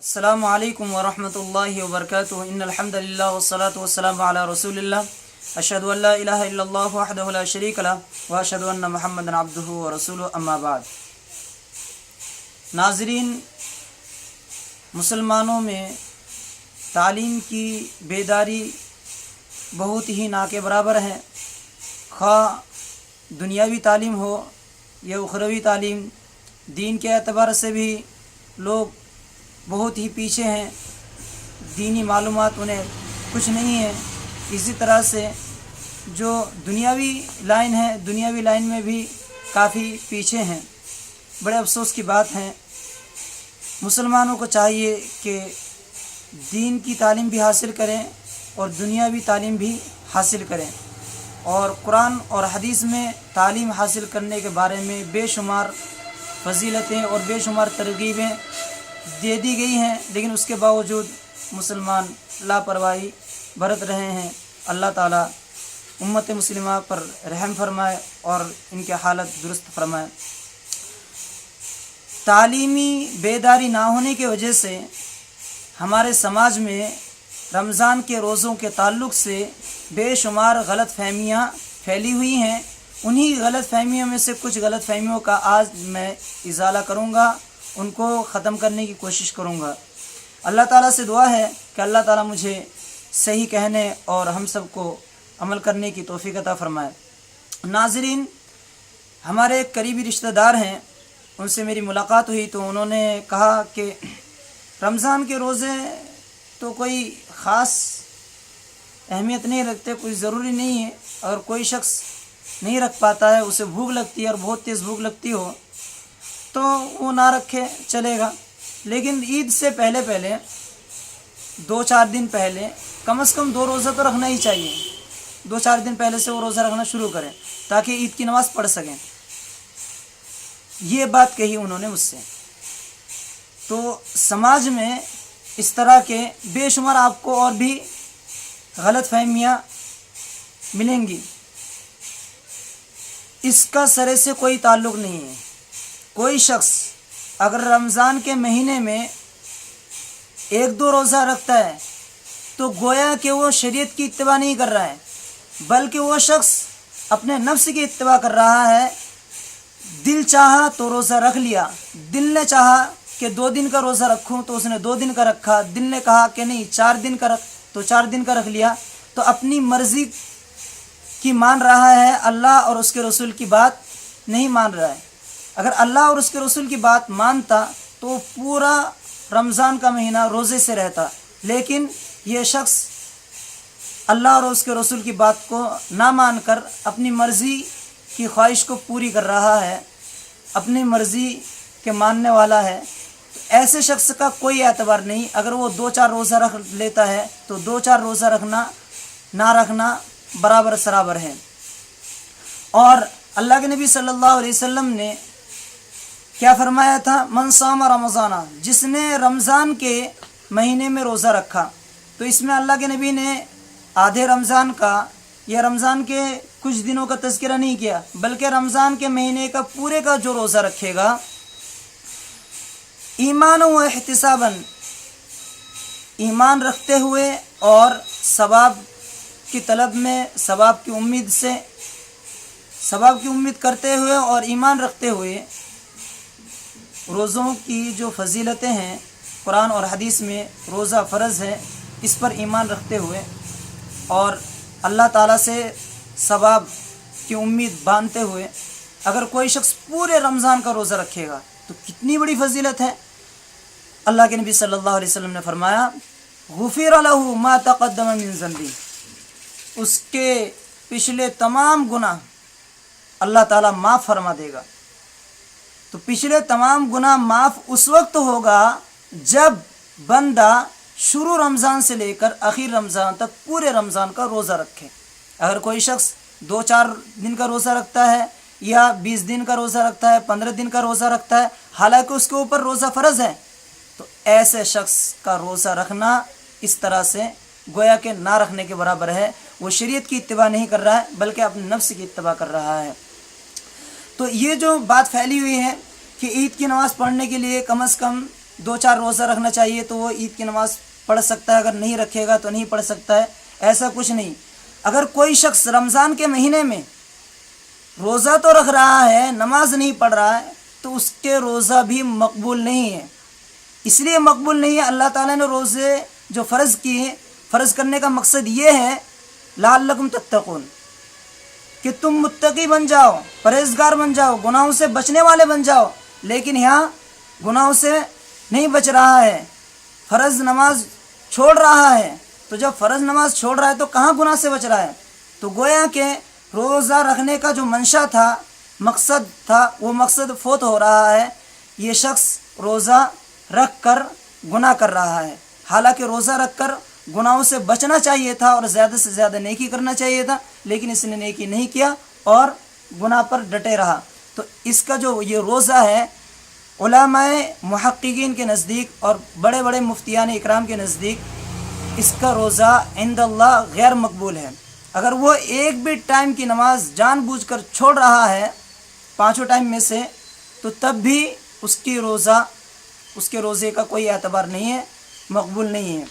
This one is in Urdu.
السلام علیکم ورحمۃ اللہ وبرکاتہ ان الحمد للہ والصلاة والسلام علی رسول اللہ اشہد ان لا الہ الا اللہ وحدہ لا شریک لہ واشہد ان محمدا عبدہ ورسولہ اما بعد۔ ناظرین، مسلمانوں میں تعلیم کی بیداری بہت ہی نا کے برابر ہے، خواہ دنیاوی تعلیم ہو یا اخروی تعلیم۔ دین کے اعتبار سے بھی لوگ بہت ہی پیچھے ہیں، دینی معلومات انہیں کچھ نہیں ہے۔ اسی طرح سے جو دنیاوی لائن ہے، دنیاوی لائن میں بھی کافی پیچھے ہیں۔ بڑے افسوس کی بات ہے، مسلمانوں کو چاہیے کہ دین کی تعلیم بھی حاصل کریں اور دنیاوی تعلیم بھی حاصل کریں، اور قرآن اور حدیث میں تعلیم حاصل کرنے کے بارے میں بے شمار فضیلتیں اور بے شمار ترغیبیں دے دی گئی ہیں، لیکن اس کے باوجود مسلمان لاپرواہی برت رہے ہیں۔ اللہ تعالیٰ امت مسلمہ پر رحم فرمائے اور ان کے حالت درست فرمائے۔ تعلیمی بیداری نہ ہونے کی وجہ سے ہمارے سماج میں رمضان کے روزوں کے تعلق سے بے شمار غلط فہمیاں پھیلی ہوئی ہیں۔ انہی غلط فہمیوں میں سے کچھ غلط فہمیوں کا آج میں ازالہ کروں گا، ان کو ختم کرنے کی کوشش کروں گا۔ اللہ تعالیٰ سے دعا ہے کہ اللہ تعالیٰ مجھے صحیح کہنے اور ہم سب کو عمل کرنے کی توفیق عطا فرمائے۔ ناظرین، ہمارے ایک قریبی رشتہ دار ہیں، ان سے میری ملاقات ہوئی تو انہوں نے کہا کہ رمضان کے روزے تو کوئی خاص اہمیت نہیں رکھتے، کوئی ضروری نہیں ہے۔ اگر کوئی شخص نہیں رکھ پاتا ہے، اسے بھوک لگتی ہے اور بہت تیز بھوک لگتی ہو تو وہ نہ رکھے، چلے گا، لیکن عید سے پہلے 2-4 دن پہلے کم از کم 2 روزہ تو رکھنا ہی چاہیے۔ 2-4 دن پہلے سے وہ روزہ رکھنا شروع کریں تاکہ عید کی نماز پڑھ سکیں۔ یہ بات کہی انہوں نے مجھ سے۔ تو سماج میں اس طرح کے بے شمار آپ کو اور بھی غلط فہمیاں ملیں گی، اس کا سرے سے کوئی تعلق نہیں ہے۔ کوئی شخص اگر رمضان کے مہینے میں 1-2 روزہ رکھتا ہے تو گویا کہ وہ شریعت کی اتباع نہیں کر رہا ہے، بلکہ وہ شخص اپنے نفس کی اتباع کر رہا ہے۔ دل چاہا تو روزہ رکھ لیا، دل نے چاہا کہ 2 دن کا روزہ رکھوں تو اس نے 2 دن کا رکھا، دل نے کہا کہ نہیں 4 دن کا رکھ تو 4 دن کا رکھ لیا۔ تو اپنی مرضی کی مان رہا ہے، اللہ اور اس کے رسول کی بات نہیں مان رہا ہے۔ اگر اللہ اور اس کے رسول کی بات مانتا تو وہ پورا رمضان کا مہینہ روزے سے رہتا، لیکن یہ شخص اللہ اور اس کے رسول کی بات کو نہ مان کر اپنی مرضی کی خواہش کو پوری کر رہا ہے، اپنی مرضی کے ماننے والا ہے۔ ایسے شخص کا کوئی اعتبار نہیں۔ اگر وہ 2-4 روزہ رکھ لیتا ہے تو 2-4 روزہ رکھنا نہ رکھنا برابر سرابر ہے۔ اور اللہ کے نبی صلی اللہ علیہ وسلم نے کیا فرمایا تھا؟ من صام رمضان، جس نے رمضان کے مہینے میں روزہ رکھا۔ تو اس میں اللہ کے نبی نے آدھے رمضان کا یا رمضان کے کچھ دنوں کا تذکرہ نہیں کیا، بلکہ رمضان کے مہینے کا پورے کا جو روزہ رکھے گا ایمان و احتسابا، ایمان رکھتے ہوئے اور ثواب کی طلب میں، ثواب کی امید سے، ثواب کی امید کرتے ہوئے اور ایمان رکھتے ہوئے، روزوں کی جو فضیلتیں ہیں قرآن اور حدیث میں روزہ فرض ہے، اس پر ایمان رکھتے ہوئے اور اللہ تعالیٰ سے ثواب کی امید باندھتے ہوئے اگر کوئی شخص پورے رمضان کا روزہ رکھے گا تو کتنی بڑی فضیلت ہے۔ اللہ کے نبی صلی اللہ علیہ وسلم نے فرمایا غفر لہ ما تقدم من ذنبہ، اس کے پچھلے تمام گناہ اللہ تعالیٰ معاف فرما دے گا۔ تو پچھلے تمام گناہ معاف اس وقت ہوگا جب بندہ شروع رمضان سے لے کر آخر رمضان تک پورے رمضان کا روزہ رکھے۔ اگر کوئی شخص 2-4 دن کا روزہ رکھتا ہے یا 20 دن کا روزہ رکھتا ہے، 15 دن کا روزہ رکھتا ہے، حالانکہ اس کے اوپر روزہ فرض ہے، تو ایسے شخص کا روزہ رکھنا اس طرح سے گویا کہ نہ رکھنے کے برابر ہے۔ وہ شریعت کی اتباع نہیں کر رہا ہے بلکہ اپنے نفس کی اتباع کر رہا ہے۔ تو یہ جو بات پھیلی ہوئی ہے کہ عید کی نماز پڑھنے کے لیے کم از کم 2-4 روزہ رکھنا چاہیے تو وہ عید کی نماز پڑھ سکتا ہے، اگر نہیں رکھے گا تو نہیں پڑھ سکتا ہے، ایسا کچھ نہیں۔ اگر کوئی شخص رمضان کے مہینے میں روزہ تو رکھ رہا ہے، نماز نہیں پڑھ رہا ہے، تو اس کے روزہ بھی مقبول نہیں ہے۔ اس لیے مقبول نہیں ہے، اللہ تعالیٰ نے روزے جو فرض کیے، فرض کرنے کا مقصد یہ ہے لعلکم تتقون، کہ تم متقی بن جاؤ، پرہیزگار بن جاؤ، گناہوں سے بچنے والے بن جاؤ۔ لیکن یہاں گناہوں سے نہیں بچ رہا ہے، فرض نماز چھوڑ رہا ہے۔ تو جب فرض نماز چھوڑ رہا ہے تو کہاں گناہ سے بچ رہا ہے؟ تو گویا کہ روزہ رکھنے کا جو منشا تھا، مقصد تھا، وہ مقصد فوت ہو رہا ہے۔ یہ شخص روزہ رکھ کر گناہ کر رہا ہے، حالانکہ روزہ رکھ کر گناہوں سے بچنا چاہیے تھا اور زیادہ سے زیادہ نیکی کرنا چاہیے تھا، لیکن اس نے نیکی نہیں کیا اور گناہ پر ڈٹے رہا۔ تو اس کا جو یہ روزہ ہے، علماء محققین کے نزدیک اور بڑے بڑے مفتیان اکرام کے نزدیک اس کا روزہ عند اللہ غیر مقبول ہے۔ اگر وہ ایک بھی ٹائم کی نماز جان بوجھ کر چھوڑ رہا ہے 5 ٹائم میں سے، تو تب بھی اس کے روزے کا کوئی اعتبار نہیں ہے، مقبول نہیں ہے۔